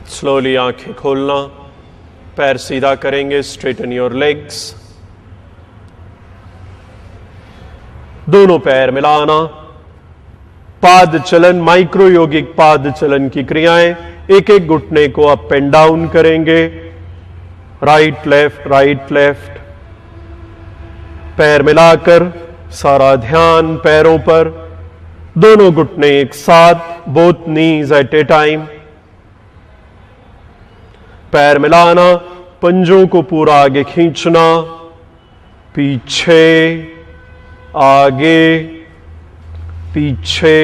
Slowly आंखें खोलना, पैर सीधा करेंगे, स्ट्रेटन योर लेग्स, दोनों पैर मिलाना, पाद चलन, माइक्रो योगिक पाद चलन की क्रियाएं, एक एक घुटने को अप एंड डाउन करेंगे, राइट लेफ्ट, पैर मिलाकर सारा ध्यान पैरों पर, दोनों घुटने एक साथ, both knees at a time, पैर मिलाना, पंजों को पूरा आगे खींचना, पीछे आगे पीछे,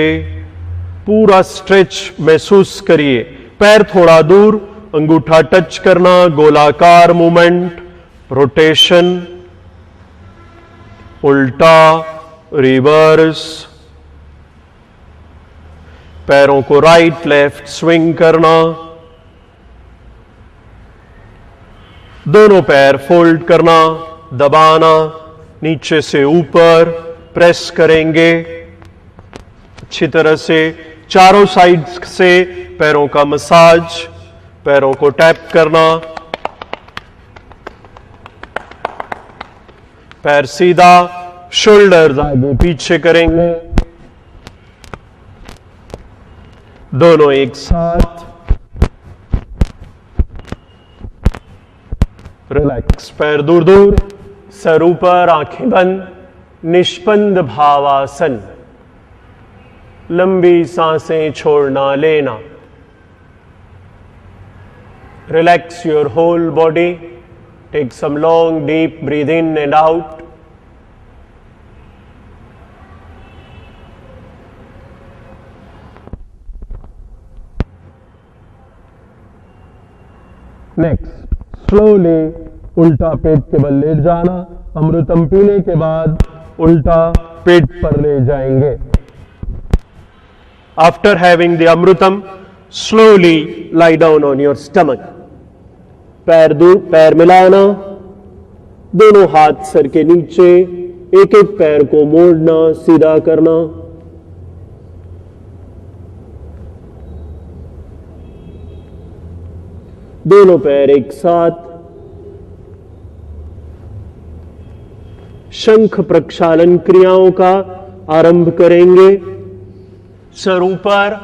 पूरा स्ट्रेच महसूस करिए, पैर थोड़ा दूर, अंगूठा टच करना, गोलाकार मूवमेंट, रोटेशन, उल्टा रिवर्स, पैरों को राइट लेफ्ट स्विंग करना, दोनों पैर फोल्ड करना, दबाना, नीचे से ऊपर प्रेस करेंगे अच्छी तरह से, चारों साइड्स से पैरों का मसाज, पैरों को टैप करना, पैर सीधा, शोल्डर्स आगे पीछे करेंगे, दोनों एक साथ, रिलैक्स, पैर दूर दूर, सर ऊपर, आंखें बंद, निष्पंद भावासन, लंबी सांसें छोड़ना लेना, relax your whole body, take some long deep breath in and out, next slowly उल्टा पेट के बल लेट जाना, अमृतम पीने के बाद उल्टा पेट पर ले जाएंगे। आफ्टर हैविंग द अमृतम slowly lie down on your stomach, पैर मिलाना, दोनों हाथ सर के नीचे, एक एक पैर को मोड़ना, सीधा करना, दोनों पैर एक साथ, शंख प्रक्षालन क्रियाओं का आरंभ करेंगे, सर ऊपर,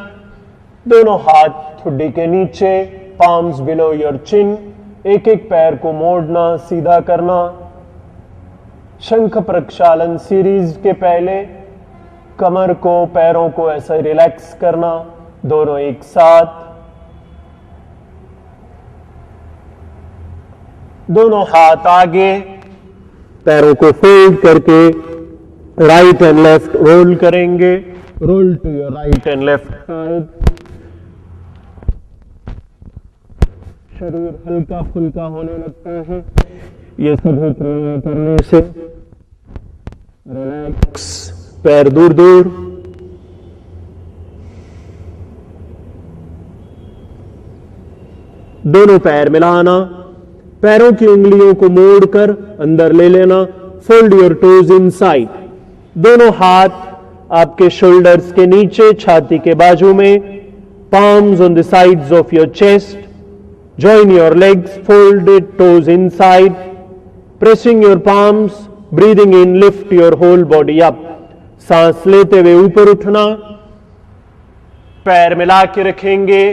दोनों हाथ ठुड्डी के नीचे, पाम्स बिलो योर चिन, एक एक पैर को मोड़ना, सीधा करना, शंख प्रक्षालन सीरीज के पहले कमर को, पैरों को ऐसा रिलैक्स करना, दोनों एक साथ, दोनों हाथ आगे, पैरों को फोल्ड करके राइट एंड लेफ्ट रोल करेंगे, roll to your right and left side, शरीर हल्का फुल्का होने लगता है, ये सभी क्रियाएं करने से, रिलैक्स, पैर दूर दूर, दोनों पैर मिलाना, पैरों की उंगलियों को मोड़कर अंदर ले लेना, फोल्ड योर टोज इनसाइड, दोनों हाथ आपके शोल्डर्स के नीचे, छाती के बाजू में, palms on the sides of your chest, join your legs, folded toes inside, pressing your palms, breathing in, lift your whole body up, सांस लेते हुए ऊपर उठना, पैर मिला के रखेंगे,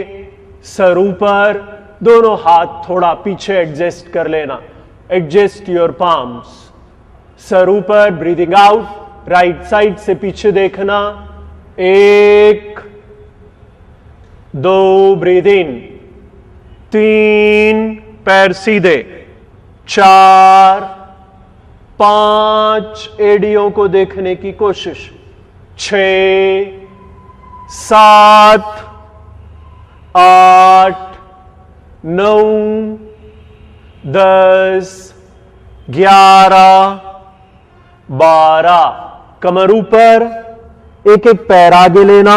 सर ऊपर, दोनों हाथ थोड़ा पीछे एडजस्ट कर लेना, एडजस्ट योर पाम्स, सर ऊपर, ब्रीदिंग आउट, राइट साइड से पीछे देखना, 1 2 ब्रीद इन, 3 पैर सीधे, 4 5 एड़ियों को देखने की कोशिश, 6 7 8 9 10 11 12, कमर ऊपर, एक एक पैर आगे लेना,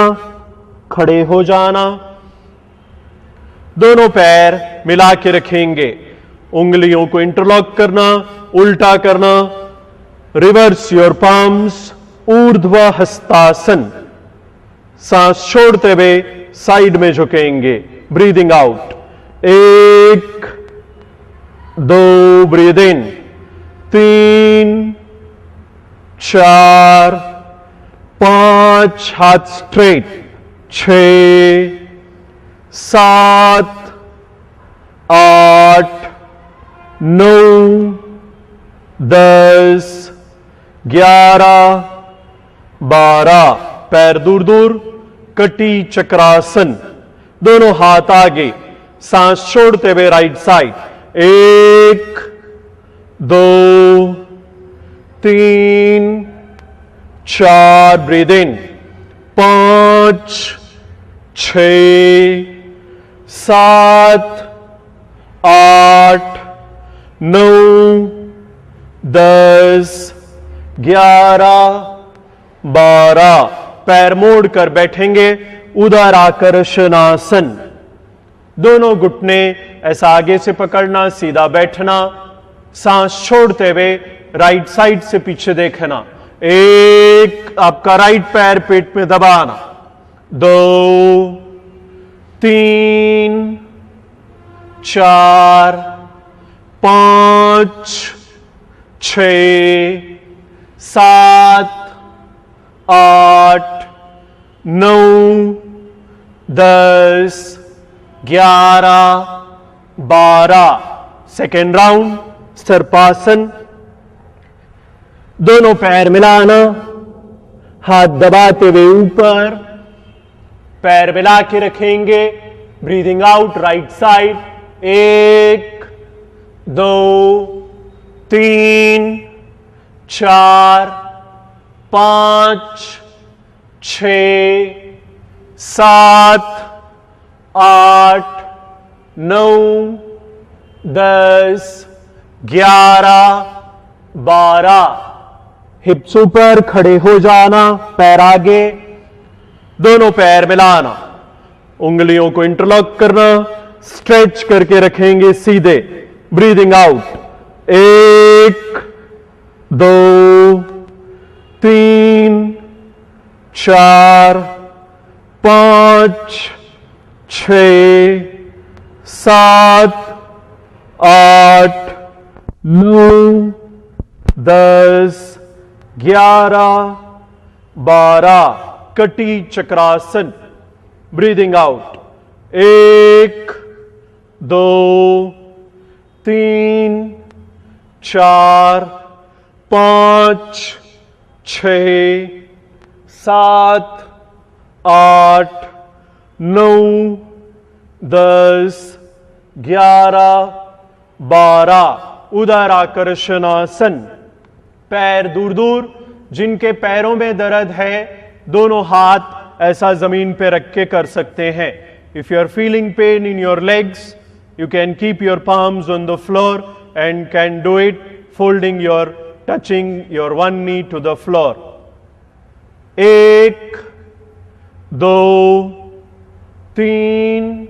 खड़े हो जाना, दोनों पैर मिला के रखेंगे, उंगलियों को इंटरलॉक करना, उल्टा करना, रिवर्स योर पाम्स, ऊर्ध्व हस्तासन, सांस छोड़ते हुए साइड में झुकेंगे, ब्रीदिंग आउट, एक, दो, ब्रीद इन, 3, 4, 5, हाथ स्ट्रेट, 6, 7, 8, 9, 10, 11, 12, पैर दूर दूर, कटी चक्रासन, दोनों हाथ आगे, सांस छोड़ते हुए राइट साइड, 1, 2, 3, 4, ब्रीद इन, 5, 6, 7, 8, 9, 10, 11, 12, पैर मोड़ कर बैठेंगे, उदर आकर्षणासन, दोनों घुटने ऐसा आगे से पकड़ना, सीधा बैठना, सांस छोड़ते हुए राइट साइड से पीछे देखना, एक, आपका राइट पैर पेट में दबाना, 2, 3, 4, 5, 6, 7, 8, 9, 10, 11, 12, सेकेंड राउंड सर्पासन, दोनों पैर मिलाना, हाथ दबाते हुए ऊपर, पैर मिला के रखेंगे, ब्रीदिंग आउट राइट साइड, 1, 2, 3, 4, 5, 6, 7, 8, 9, 10, 11, 12, हिप्स ऊपर, खड़े हो जाना, पैर आगे, दोनों पैर मिलाना, उंगलियों को इंटरलॉक करना, स्ट्रेच करके रखेंगे सीधे, ब्रीदिंग आउट, 1, 2, 3, 4, 5, 6, 7, 8, 9, 10, 11, 12, कटी चक्रासन, ब्रीदिंग आउट, 1, 2, 3, 4, 5, 6, 7, 8, 9, 10, 11, 12, उदर आकर्षणासन, पैर दूर दूर, जिनके पैरों में दर्द है दोनों हाथ ऐसा जमीन पे रख के कर सकते हैं. If you are feeling pain in your legs, you can keep your palms on the floor and can do it folding your, touching your one knee to the floor. 1, 2, 3,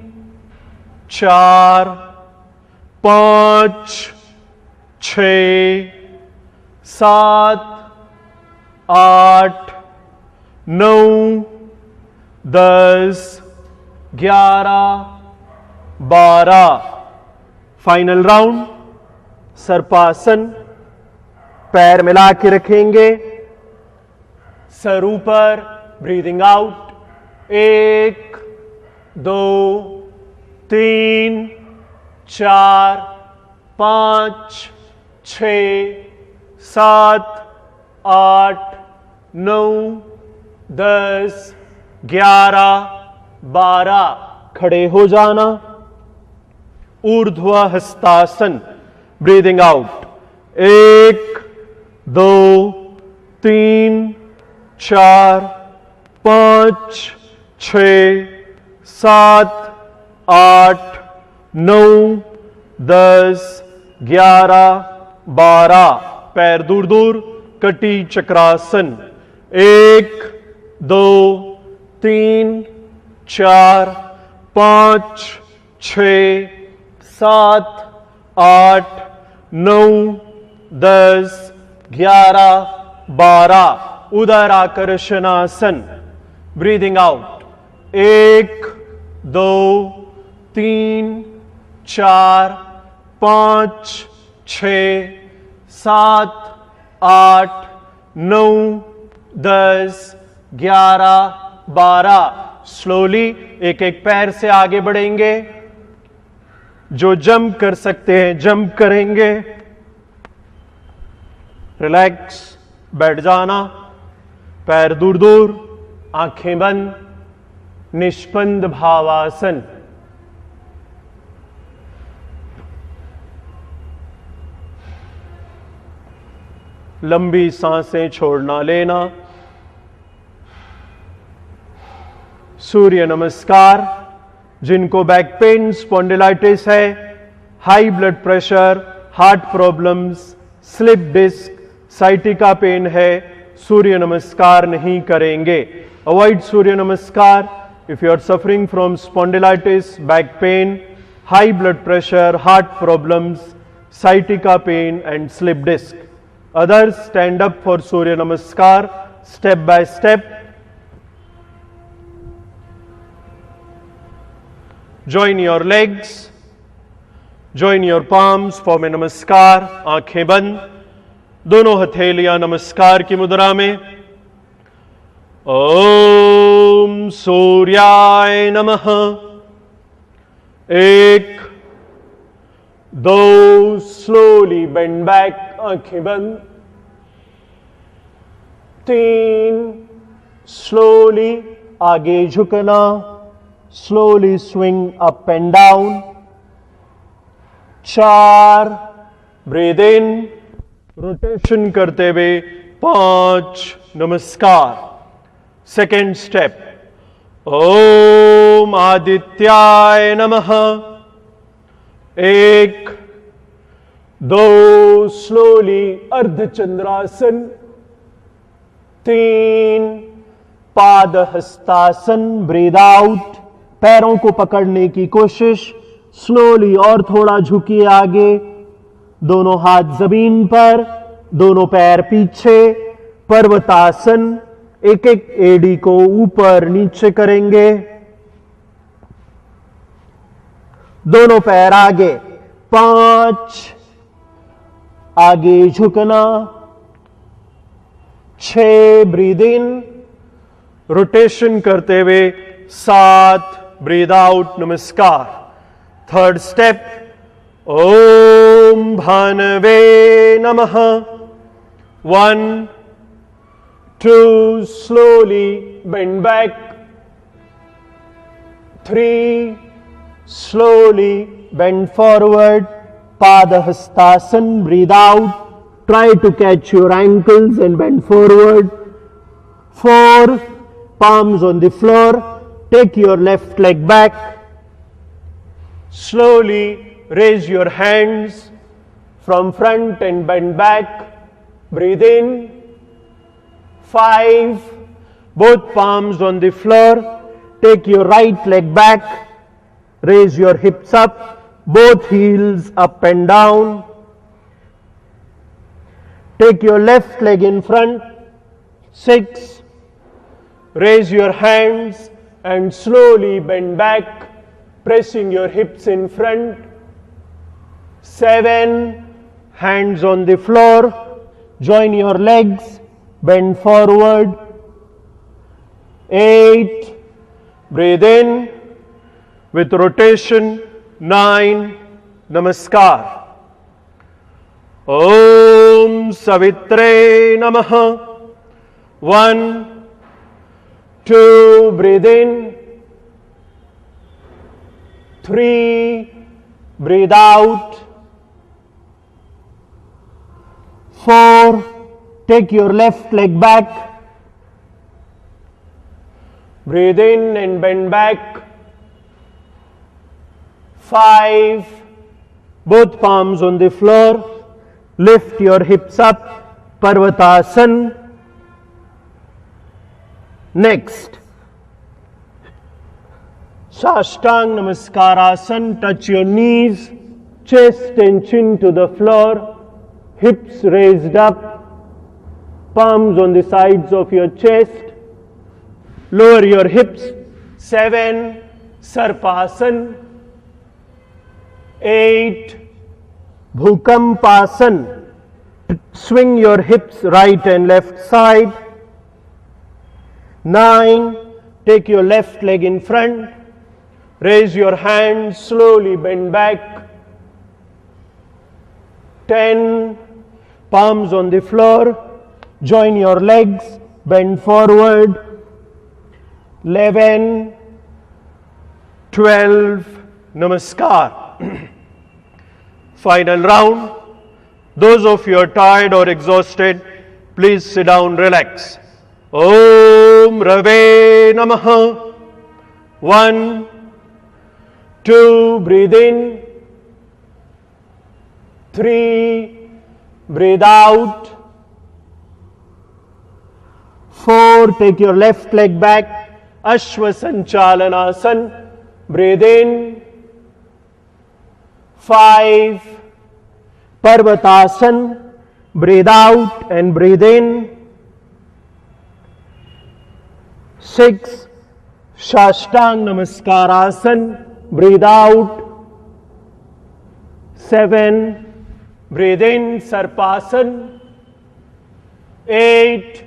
4, 5, 6, 7, 8, 9, 10, 11, 12. Final round सर्पासन, पैर मिला के रखेंगे, sir ऊपर, breathing out, 1, 2, 3, 4, 5, 6, 7, 8, 9, 10, 11, 12. खड़े हो जाना, ऊर्ध्व hastasana, breathing out, 1, 2, 3, 4, 5, 6, 7, 8, 9, 10, 11, 12. पैर दूर दूर, कटी चक्रासन, 1, 2, 3, 4, 5, 6, 7, 8, 9, 10, 11, 12. उदर आकर्षणासन, ब्रीदिंग आउट, 1, 2, 3, 4, 5, 6, 7, 8, 9, 10, 11, 12। स्लोली एक एक पैर से आगे बढ़ेंगे। जो जंप कर सकते हैं जंप करेंगे। रिलैक्स, बैठ जाना, पैर दूर दूर, आंखें बंद, निष्पंद भावासन। लंबी सांसें छोड़ना लेना। सूर्य नमस्कार। जिनको बैक पेन, स्पॉन्डिलाइटिस है, high blood pressure, heart problems, slip disc, sciatica pain है, सूर्य नमस्कार नहीं करेंगे। Avoid Surya Namaskar if you are suffering from spondylitis, back pain, high blood pressure, heart problems, sciatica pain and slip disc. Others stand up for Surya Namaskar step by step. Join your legs, join your palms, form a Namaskar. आंखें बंद, दोनों हथेलियां नमस्कार की मुद्रा में। ओम सूर्याय नमः। 1, 2, slowly bend back, आंखें बंद। 3, slowly आगे झुकना, slowly swing up and down। 4, breathe in, rotation करते हुए 5, नमस्कार। सेकेंड स्टेप, ओम आदित्याय नमः। 1, 2, स्लोली अर्धचंद्रासन। 3, पाद हस्तासन, ब्रीद आउट, पैरों को पकड़ने की कोशिश। स्लोली और थोड़ा झुकिए आगे, दोनों हाथ जमीन पर, दोनों पैर पीछे। पर्वतासन, एक एक एड़ी को ऊपर नीचे करेंगे। दोनों पैर आगे। 5, आगे झुकना। 6, ब्रीद इन, रोटेशन करते हुए। 7, ब्रीद आउट, नमस्कार। थर्ड स्टेप, ओम भानवे नमः। 1, 2, slowly bend back. 3, slowly bend forward. Padahastasana, breathe out. Try to catch your ankles and bend forward. 4, palms on the floor. Take your left leg back. Slowly raise your hands from front and bend back. Breathe in. 5, both palms on the floor. Take your right leg back. Raise your hips up. Both heels up and down. Take your left leg in front. 6, raise your hands and slowly bend back, pressing your hips in front. 7, hands on the floor. Join your legs, bend forward. 8, breathe in with rotation. 9, नमस्कार। ओम सवित्रे नमः। 1, 2, breathe in. 3, breathe out. 4, take your left leg back. Breathe in and bend back. 5, both palms on the floor. Lift your hips up, Parvatasana. Next, Sashtang Namaskarasana. Touch your knees, chest and chin to the floor, hips raised up, palms on the sides of your chest. Lower your hips. 7, Sarpasana. 8, Bhukampasana. Swing your hips right and left side. 9, take your left leg in front. Raise your hands, slowly bend back. 10, palms on the floor. Join your legs, bend forward. 11, 12, Namaskar. Final round. Those of you are tired or exhausted, please sit down, relax. Om Rave Namaha. 1, 2, breathe in. 3, breathe out. 4, take your left leg back. Ashwa Sanchalanasana. Breathe in. 5, Parvatasana. Breathe out and breathe in. 6, Shashtang Namaskarasana. Breathe out. 7, breathe in, Sarpasana. 8,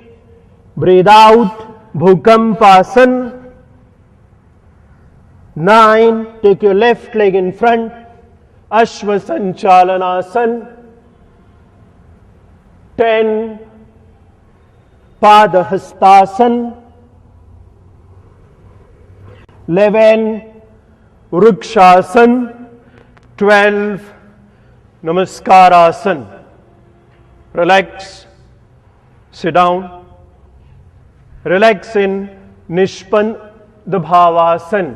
breathe out, Bhukampasana. 9, take your left leg in front, Ashwa Sanchalanasana. 10, Padahastasana. 11, Vrukshasana. 12, Namaskarasana. Relax, sit down. Relax in Nishpandabhavasana.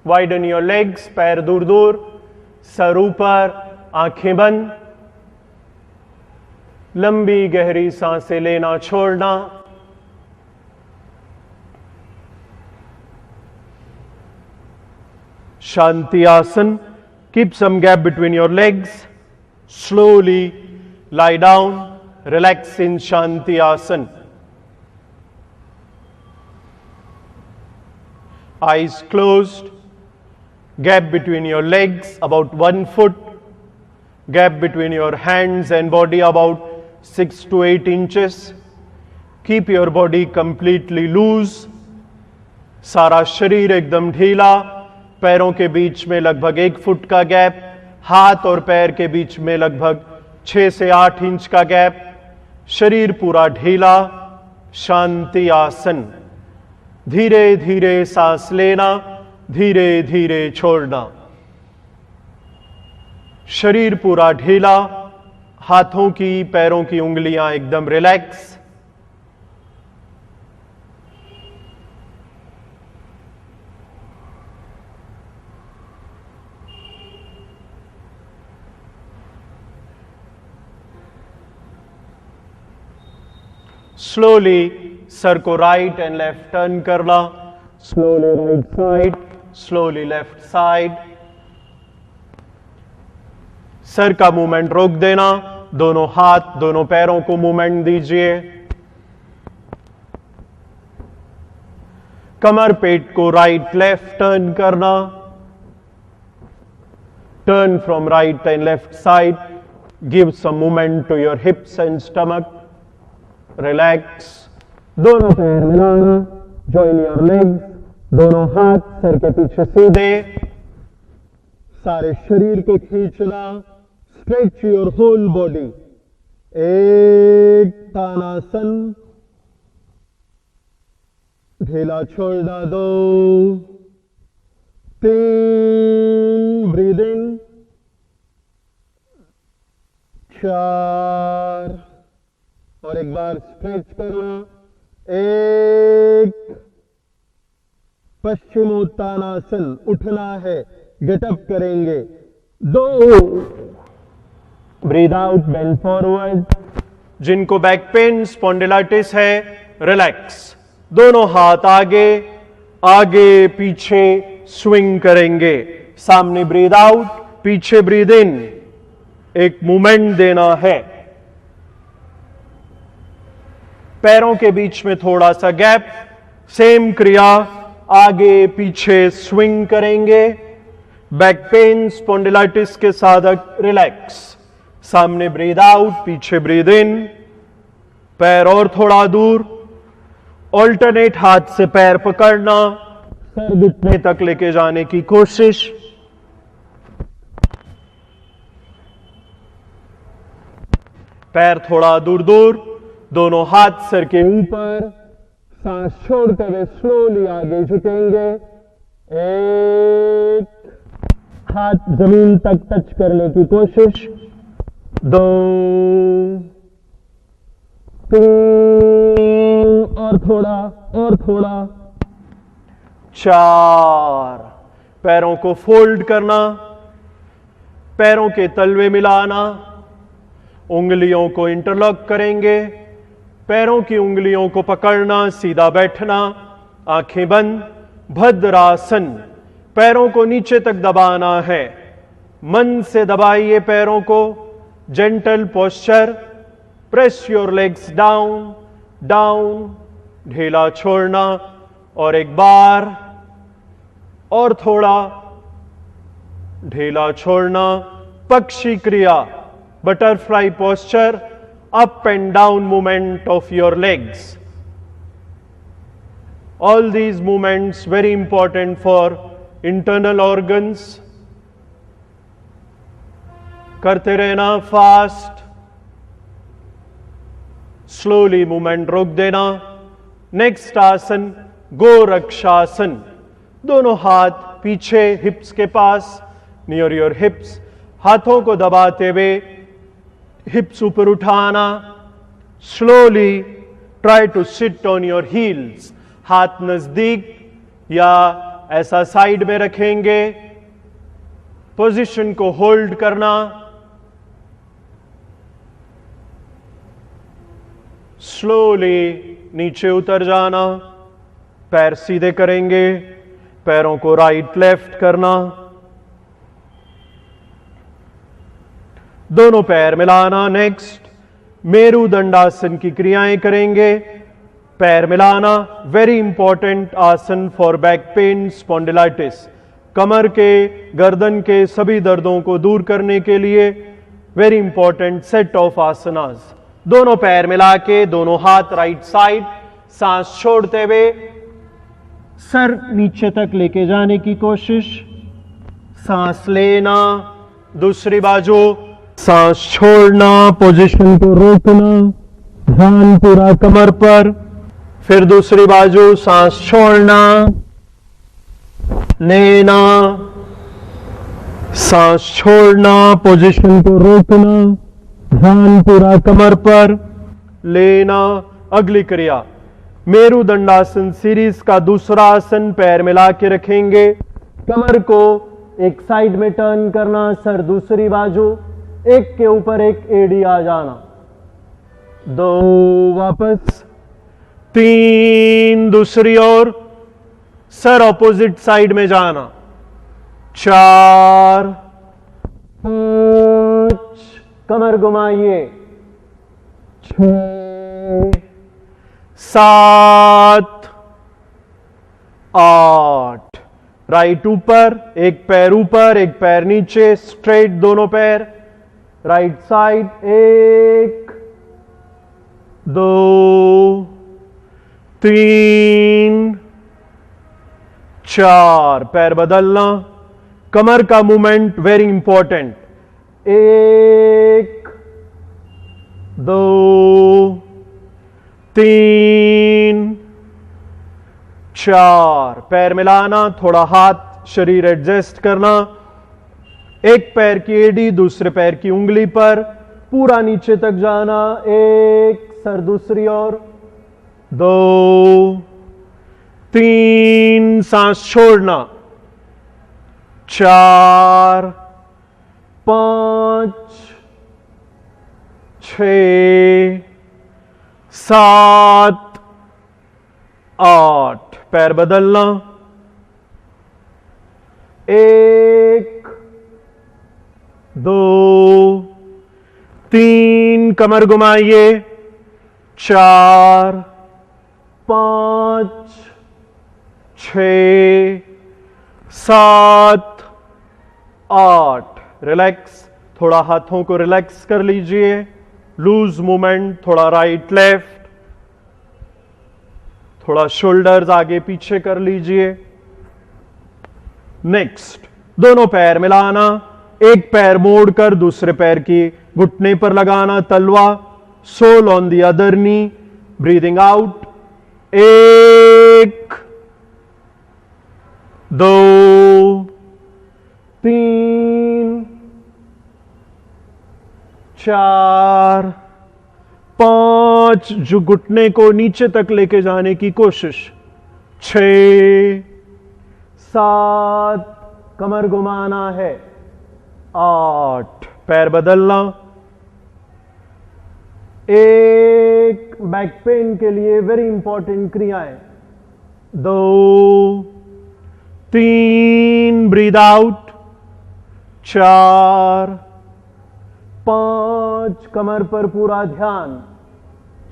Widen your legs, पैर दूर दूर, sir ऊपर, आंखें बंद. लंबी गहरी सांसें लेना छोड़ना. Shanti Asana. Keep some gap between your legs. Slowly lie down. Relax in Shanti Asana. Eyes closed. Gap between your legs about 1 foot. Gap between your hands and body about 6 to 8 inches. Keep your body completely loose. सारा शरीर एकदम ढीला. पैरों के बीच में लगभग 1 foot का gap. हाथ और पैर के बीच में लगभग 6 से 8 इंच का गैप. शरीर पूरा ढीला. शांति आसन. धीरे धीरे सांस लेना, धीरे धीरे छोड़ना. शरीर पूरा ढीला. हाथों की पैरों की उंगलियां एकदम रिलैक्स. Slowly सर को राइट एंड लेफ्ट टर्न करना. Slowly right side, slowly left side. Sir का मूवमेंट रोक देना. दोनों हाथ, दोनों पैरों को मूवमेंट दीजिए. कमर पेट को राइट लेफ्ट टर्न करना. Turn from right and left side. Give some movement to your hips and stomach. Relax. दोनों पैर मिलाना. Join your legs. दोनों हाथ सर के पीछे सीधे. सारे शरीर को खींचना. Stretch your whole body. एक तानासन. ढीला छोड़ना. 2, 3, breathe in. 4 और एक बार स्ट्रेच करना. 1, पश्चिमोत्तानासन. उठना है, गेटअप करेंगे. 2, ब्रीद आउट, बेंड फॉरवर्ड. जिनको बैक पेन, स्पॉन्डिलाइटिस है, रिलैक्स. दोनों हाथ आगे, आगे पीछे स्विंग करेंगे. सामने ब्रीद आउट, पीछे ब्रीद इन. एक मूवमेंट देना है. पैरों के बीच में थोड़ा सा गैप. सेम क्रिया, आगे पीछे स्विंग करेंगे. बैक पेन स्पॉन्डिलाइटिस के साधक रिलैक्स। सामने ब्रीद आउट, पीछे ब्रीद इन। पैर और थोड़ा दूर। ऑल्टरनेट हाथ से पैर पकड़ना, सर घुटने तक लेके जाने की कोशिश। पैर थोड़ा दूर दूर, दोनों हाथ सर के ऊपर। सांस छोड़ते हुए स्लोली आगे झुकेंगे। एक, हाथ जमीन तक टच करने की कोशिश। 2, 3 और थोड़ा 4। पैरों को फोल्ड करना, पैरों के तलवे मिलाना, उंगलियों को इंटरलॉक करेंगे। पैरों की उंगलियों को पकड़ना, सीधा बैठना, आंखें बंद। भद्रासन। पैरों को नीचे तक दबाना है, मन से दबाइए पैरों को। Gentle posture. Press your legs down down. ढीला छोड़ना और एक बार और थोड़ा ढीला छोड़ना। पक्षी क्रिया, butterfly posture, up and down movement of your legs. All these movements very important for internal organs. करते रहना फास्ट, स्लोली मूवमेंट रोक देना। नेक्स्ट आसन गोरक्षासन। दोनों हाथ पीछे हिप्स के पास, नियर योर हिप्स। हाथों को दबाते हुए हिप्स ऊपर उठाना। Slowly try to sit on your heels. हाथ नजदीक या ऐसा साइड में रखेंगे। पोजीशन को होल्ड करना। स्लोली नीचे उतर जाना। पैर सीधे करेंगे, पैरों को राइट लेफ्ट करना। दोनों पैर मिलाना। नेक्स्ट मेरुदंडासन की क्रियाएं करेंगे। पैर मिलाना, वेरी इंपॉर्टेंट आसन फॉर बैक पेन स्पॉन्डिलाइटिस। कमर के, गर्दन के सभी दर्दों को दूर करने के लिए वेरी इंपॉर्टेंट सेट ऑफ आसनास। दोनों पैर मिला के, दोनों हाथ राइट साइड। सांस छोड़ते हुए सर नीचे तक लेके जाने की कोशिश। सांस लेना, दूसरी बाजू सांस छोड़ना, पोजीशन को रोकना, ध्यान पूरा कमर पर। फिर दूसरी बाजू सांस छोड़ना, लेना, सांस छोड़ना, पोजीशन को रोकना, ध्यान पूरा कमर पर, लेना। अगली क्रिया मेरुदंडासन सीरीज का दूसरा आसन। पैर मिला के रखेंगे, कमर को एक साइड में टर्न करना, सर दूसरी बाजू, एक के ऊपर एक एडी आ जाना। 2 वापस, 3 दूसरी ओर, सर ऑपोजिट साइड में जाना। 4 5 कमर घुमाइए। 6 7 8 राइट ऊपर, एक पैर नीचे, स्ट्रेट दोनों पैर। Right side 1 2 3 4। पैर बदलना, कमर का मूवमेंट वेरी इंपॉर्टेंट। 1 2 3 4। पैर मिलाना, थोड़ा हाथ शरीर एडजस्ट करना। एक पैर की एडी दूसरे पैर की उंगली पर, पूरा नीचे तक जाना। 1 सर दूसरी ओर, 2 3 सांस छोड़ना, 4 5 6 7 8। पैर बदलना। 1 2 3 कमर घुमाइए। 4 5 6 7 8, रिलैक्स, थोड़ा हाथों को रिलैक्स कर लीजिए, लूज मूवमेंट, थोड़ा राइट लेफ्ट, थोड़ा शोल्डर्स आगे पीछे कर लीजिए। नेक्स्ट, दोनों पैर मिलाना, एक पैर मोड़कर दूसरे पैर की घुटने पर लगाना, तलवा, sole on the other knee, breathing out, 1 2 3 4 5, जो घुटने को नीचे तक लेके जाने की कोशिश, 6 7, कमर घुमाना है, 8, पैर बदलना, 1, बैक पेन के लिए वेरी इंपॉर्टेंट क्रियाएं, 2 3, ब्रीद आउट, 4 5, कमर पर पूरा ध्यान,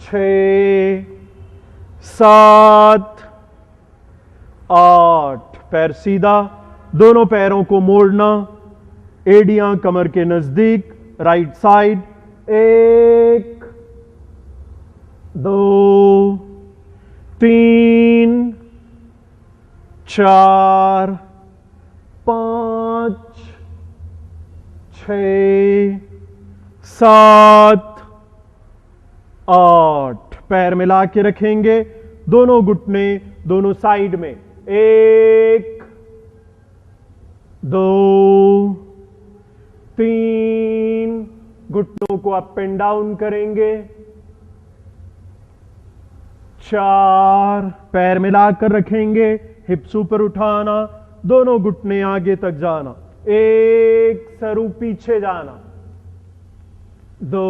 6 7 8, पैर सीधा, दोनों पैरों को मोड़ना, एड़ियां कमर के नजदीक, राइट साइड, 1 2 3 4 5 6 7 8, पैर मिला के रखेंगे, दोनों घुटने दोनों साइड में, 1 2 3, घुटनों को अप एंड डाउन करेंगे, 4, पैर मिलाकर रखेंगे, हिप्स ऊपर उठाना, दोनों घुटने आगे तक जाना, 1, सरू पीछे जाना, 2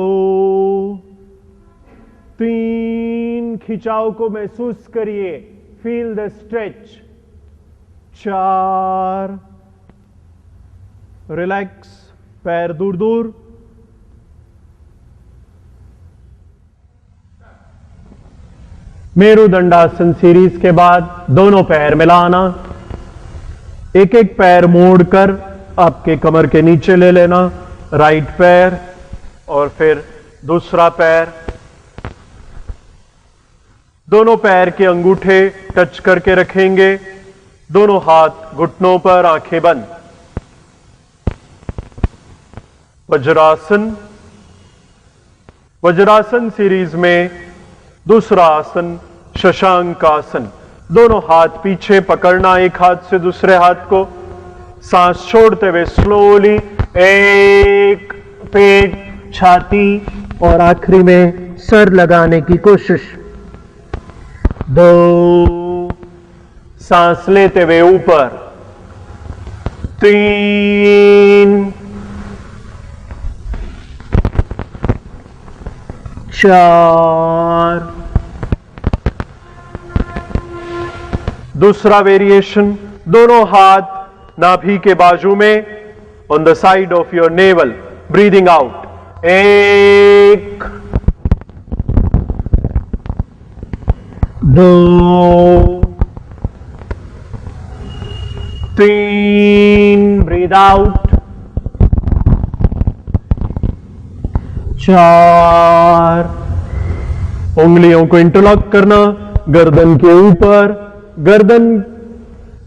3, खिंचाव को महसूस करिए, फील द स्ट्रेच, 4, रिलैक्स, पैर दूर दूर, मेरुदंडासन सीरीज के बाद दोनों पैर मिलाना, एक एक पैर मोड़कर आपके कमर के नीचे ले लेना, राइट पैर और फिर दूसरा पैर, दोनों पैर के अंगूठे टच करके रखेंगे, दोनों हाथ घुटनों पर, आंखें बंद, वज्रासन। वज्रासन सीरीज में दूसरा आसन शशांक आसन, दोनों हाथ पीछे पकड़ना, एक हाथ से दूसरे हाथ को, सांस छोड़ते हुए स्लोली, एक, पेट, छाती और आखिरी में सर लगाने की कोशिश, 2, सांस लेते हुए ऊपर, 3 4, दूसरा वेरिएशन, दोनों हाथ नाभि के बाजू में, on the side of your naval, breathing out, 1 2 3, breathe out, 4, उंगलियों को इंटरलॉक करना, गर्दन के ऊपर, गर्दन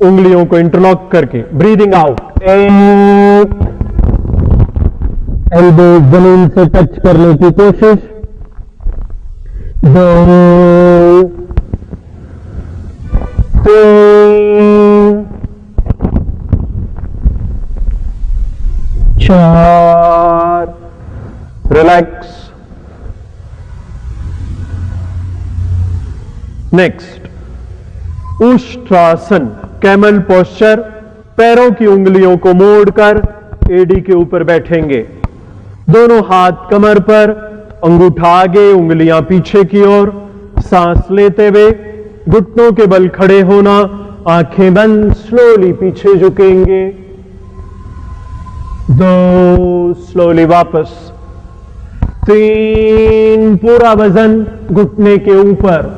उंगलियों को इंटरलॉक करके, ब्रीदिंग आउट, 1, एल्बो जमीन से टच करने की कोशिश, 2 3 4, relax. Next, Ushtrasana, camel posture, पैरों की उंगलियों को मोड़कर एडी के ऊपर बैठेंगे, दोनों हाथ कमर पर, अंगूठा आगे, उंगलियां पीछे की ओर, सांस लेते हुए घुटनों के बल खड़े होना, आंखें बंद, स्लोली पीछे झुकेंगे, 2, स्लोली वापस, 3, पूरा वजन घुटने के ऊपर,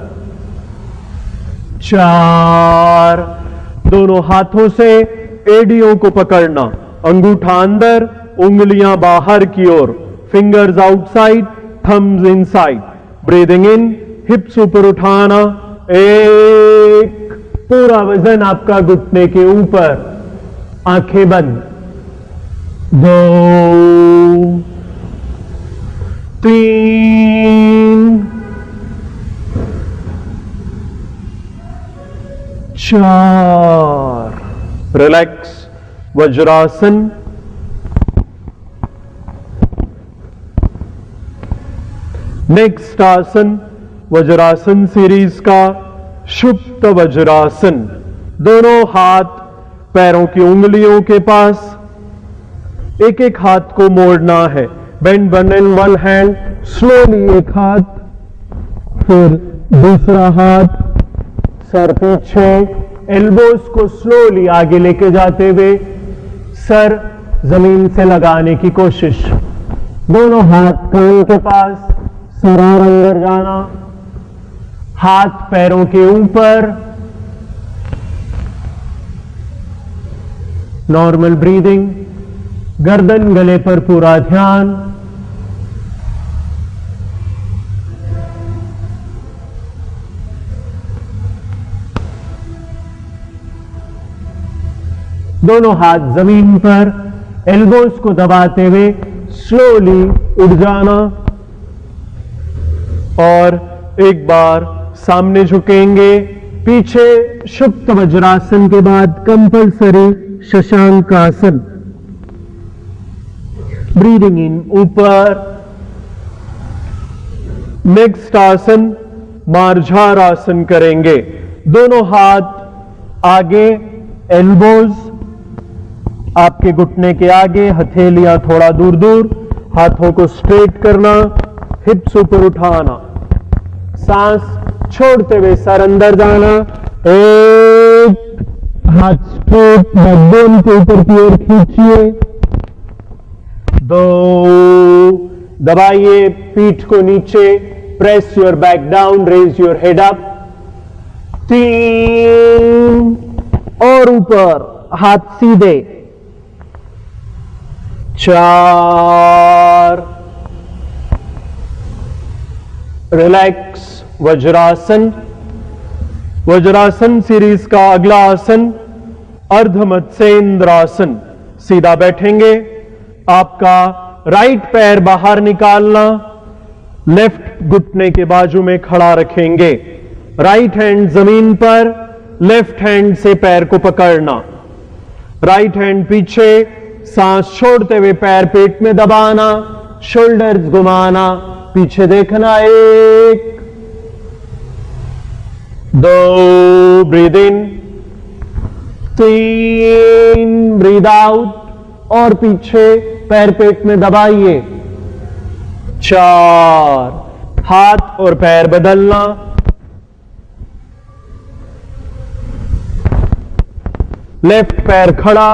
4, दोनों हाथों से एड़ियों को पकड़ना, अंगूठा अंदर, उंगलियां बाहर की ओर, fingers outside, thumbs inside. Breathing in, hips ऊपर उठाना, एक, पूरा वजन आपका घुटने के ऊपर, आंखें बंद, 2, 3, 4, रिलैक्स, वज्रासन। नेक्स्ट आसन वज्रासन सीरीज का शुप्त वज्रासन। दोनों हाथ पैरों की उंगलियों के पास, एक एक हाथ को मोड़ना है। Bend one in one hand, slowly एक हाथ, फिर दूसरा हाथ, सर पीछे, एल्बोज को स्लोली आगे लेके जाते हुए सर जमीन से लगाने की कोशिश। दोनों हाथ कान के पास, सर और अंदर जाना, हाथ पैरों के ऊपर। नॉर्मल ब्रीदिंग, गर्दन गले पर पूरा ध्यान। दोनों हाथ जमीन पर, एल्बोज को दबाते हुए स्लोली उठ जाना और एक बार सामने झुकेंगे। पीछे शुप्त वज्रासन के बाद कंपल्सरी शशांक आसन। ब्रीदिंग इन ऊपर। नेक्स्ट आसन मार्जार आसन करेंगे। दोनों हाथ आगे, एल्बोज आपके घुटने के आगे, हथेलियां थोड़ा दूर दूर, हाथों को स्ट्रेट करना, हिप्स ऊपर उठाना, सांस छोड़ते हुए सर अंदर जाना, एक, हाथ स्ट्रेट बैकबोन के ऊपर की ओर खींचिए, 2, दबाइए पीठ को नीचे, press your back down, raise your head up, 3 और ऊपर, हाथ सीधे, 4, रिलैक्स, वज्रासन। वज्रासन सीरीज का अगला आसन अर्ध मत्स्येंद्रासन। सीधा बैठेंगे, आपका राइट पैर बाहर निकालना, लेफ्ट घुटने के बाजू में खड़ा रखेंगे, राइट हैंड जमीन पर, लेफ्ट हैंड से पैर को पकड़ना, राइट हैंड पीछे, सांस छोड़ते हुए पैर पेट में दबाना, शोल्डर्स घुमाना, पीछे देखना, 1, 2, ब्रीद इन, 3, ब्रीद आउट और पीछे पैर पेट में दबाइए, 4, हाथ और पैर बदलना, लेफ्ट पैर खड़ा,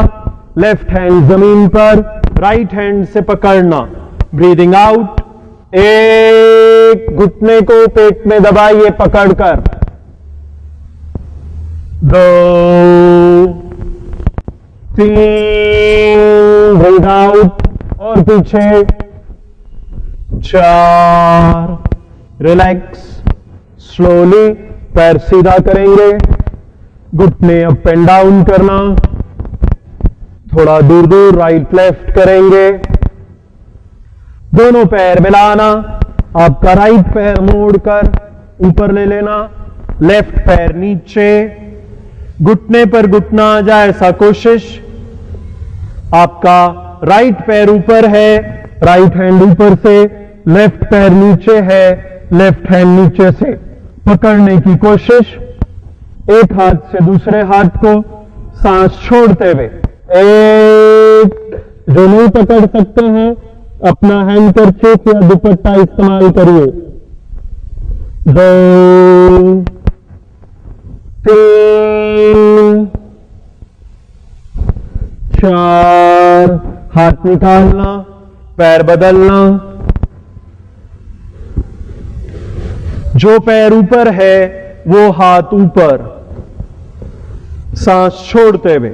लेफ्ट हैंड जमीन पर, राइट हैंड से पकड़ना, ब्रीदिंग आउट, 1, घुटने को पेट में दबाइए पकड़कर, 2, 3, ब्रीद आउट और पीछे, 4, रिलैक्स, स्लोली पैर सीधा करेंगे, घुटने अप एंड डाउन करना, थोड़ा दूर दूर राइट लेफ्ट करेंगे, दोनों पैर मिलाना, आपका राइट पैर मोड़कर ऊपर ले लेना, लेफ्ट पैर नीचे, घुटने पर घुटना आ जाए ऐसा कोशिश, आपका राइट पैर ऊपर है, राइट हैंड ऊपर से, लेफ्ट पैर नीचे है, लेफ्ट हैंड नीचे से पकड़ने की कोशिश, एक हाथ से दूसरे हाथ को सांस छोड़ते हुए, 1, जो नहीं पकड़ सकते हैं अपना हैंडकरचीफ या दुपट्टा इस्तेमाल करिए, 2, 3, 4, हाथ निकालना, पैर बदलना, जो पैर ऊपर है वो हाथ ऊपर, सांस छोड़ते हुए,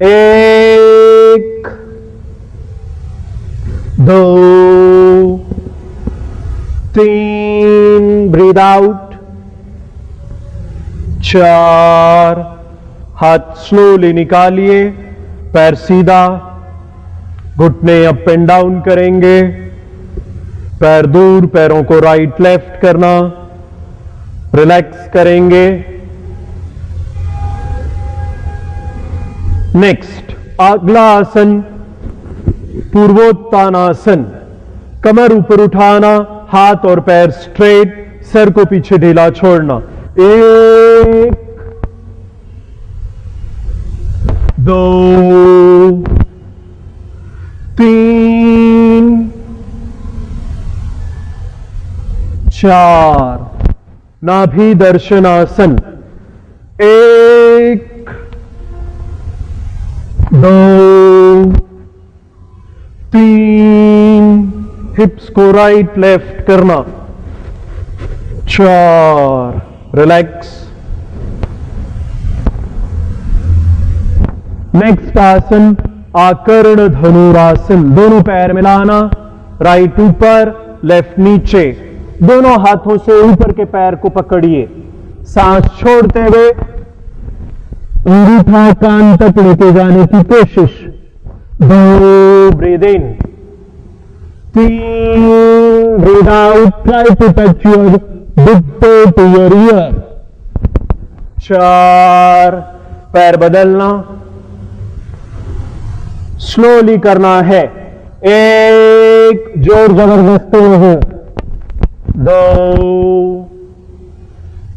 1, 3, ब्रीद आउट, 4, हाथ स्लोली निकालिए, पैर सीधा, घुटने अप एंड डाउन करेंगे, पैर दूर, पैरों को राइट लेफ्ट करना, रिलैक्स करेंगे। नेक्स्ट अगला आसन पूर्वोत्तानासन, कमर ऊपर उठाना, हाथ और पैर स्ट्रेट, सर को पीछे ढीला छोड़ना। 1, 2, 3, 4, नाभि दर्शनासन। 1, 2, 3, हिप्स को राइट लेफ्ट करना। 4, रिलैक्स। नेक्स्ट आसन आकर्ण धनुरासन, दोनों पैर मिलाना, राइट ऊपर लेफ्ट नीचे, दोनों हाथों से ऊपर के पैर को पकड़िए, सांस छोड़ते हुए अंगूठा कान तक लेके जाने की कोशिश। 2, breathe in, 3, breathe out, try to touch your big toe to your ear. 4, पैर बदलना, स्लोली करना है। 1, जोर जबरदस्ती नहीं। 2,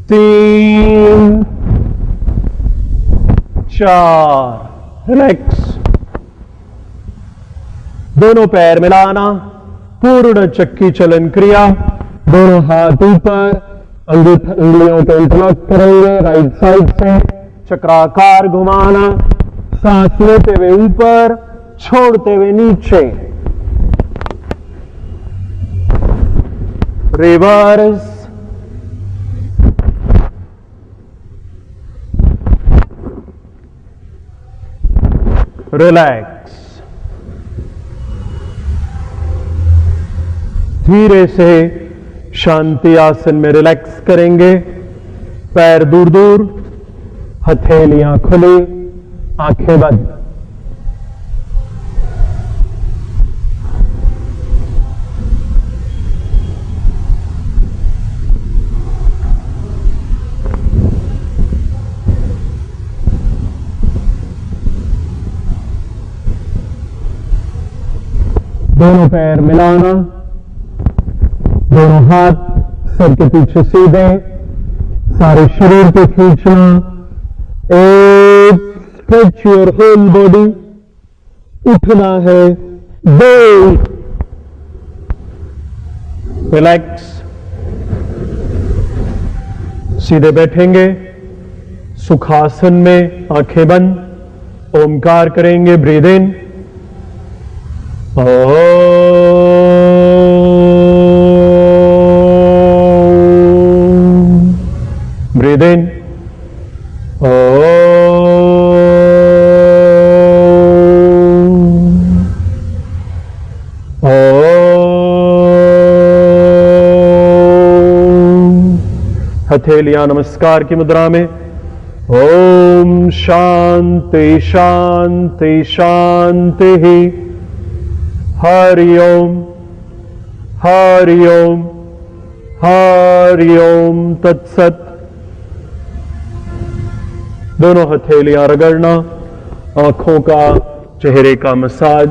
3, 4, रिलैक्स। दोनों पैर मिलाना, पूर्ण चक्की चलन क्रिया, दोनों हाथ ऊपर, अंगुलियों को इंटरलॉक करेंगे राइट साइड से, चक्राकार घुमाना, सांस लेते हुए ऊपर, छोड़ते हुए नीचे। Reverse, relax. धीरे से शांति आसन में रिलैक्स करेंगे, पैर दूर दूर, हथेलियां खुली, आंखें बंद। दोनों पैर मिलाना, दोनों हाथ सर के पीछे सीधे, सारे शरीर को खींचना। 1, स्ट्रेच योर होल बॉडी, उठना है। 2, रिलैक्स, सीधे बैठेंगे, सुखासन में आंखें बंद, ओमकार करेंगे, ब्रीद इन, ब्रीद इन, हथेलियां नमस्कार की मुद्रा में। ओम शांति शांति शांति। हरि ओम हरि ओम हरि ओम तत्सत। दोनों हथेलियां रगड़ना, आंखों का, चेहरे का मसाज,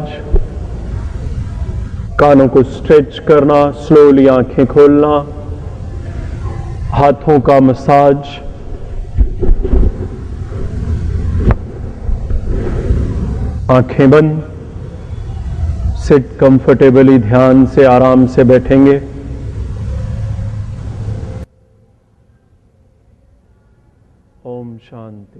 कानों को स्ट्रेच करना, स्लोली आंखें खोलना, हाथों का मसाज, आंखें बंद। सिट कंफर्टेबली, ध्यान से आराम से बैठेंगे। ओम शांति।